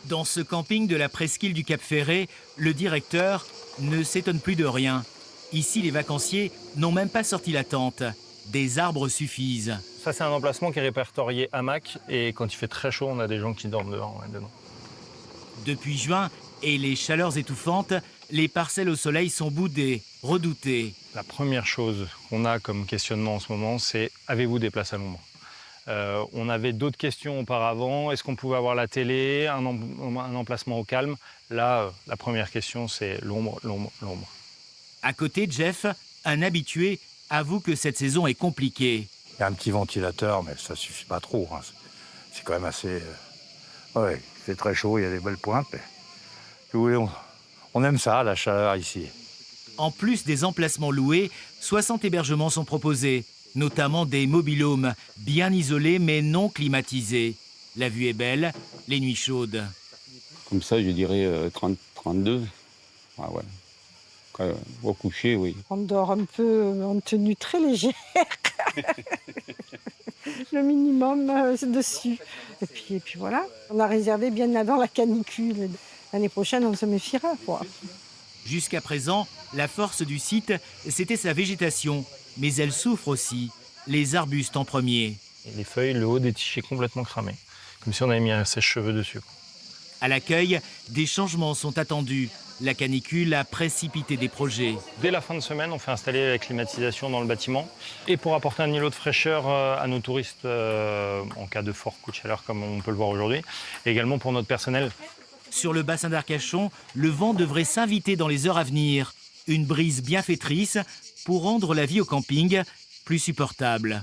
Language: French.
Dans ce camping de la presqu'île du Cap Ferret, le directeur ne s'étonne plus de rien. Ici, les vacanciers n'ont même pas sorti la tente. Des arbres suffisent. Ça, c'est un emplacement qui est répertorié hamac. Et quand il fait très chaud, on a des gens qui dorment dehors, dedans. Depuis juin et les chaleurs étouffantes, les parcelles au soleil sont boudées, redoutées. La première chose qu'on a comme questionnement en ce moment, c'est avez-vous des places à l'ombre ? On avait d'autres questions auparavant. Est-ce qu'on pouvait avoir la télé, un emplacement au calme ? Là, la première question, c'est l'ombre, l'ombre, l'ombre. À côté, Jeff, un habitué, avoue que cette saison est compliquée. Il y a un petit ventilateur, mais ça suffit pas trop. Hein. C'est quand même assez... Ouais, c'est très chaud, il y a des belles pointes. Mais... Si vous voulez, on aime ça, la chaleur ici. En plus des emplacements loués, 60 hébergements sont proposés, notamment des mobil-homes bien isolés mais non climatisés. La vue est belle, les nuits chaudes. Comme ça, je dirais 30, 32. Ah ouais. Au coucher, oui. On dort un peu en tenue très légère. Le minimum dessus. Et puis voilà, on a réservé bien avant la canicule. L'année prochaine, on se méfiera, quoi. Jusqu'à présent, la force du site, c'était sa végétation. Mais elle souffre aussi, les arbustes en premier. Et les feuilles, le haut des tiges est complètement cramé. Comme si on avait mis un sèche-cheveux dessus. À l'accueil, des changements sont attendus. La canicule a précipité des projets. Dès la fin de semaine, on fait installer la climatisation dans le bâtiment. Et pour apporter un îlot de fraîcheur à nos touristes en cas de fort coup de chaleur, comme on peut le voir aujourd'hui. Et également pour notre personnel. Sur le bassin d'Arcachon, le vent devrait s'inviter dans les heures à venir. Une brise bienfaitrice pour rendre la vie au camping plus supportable.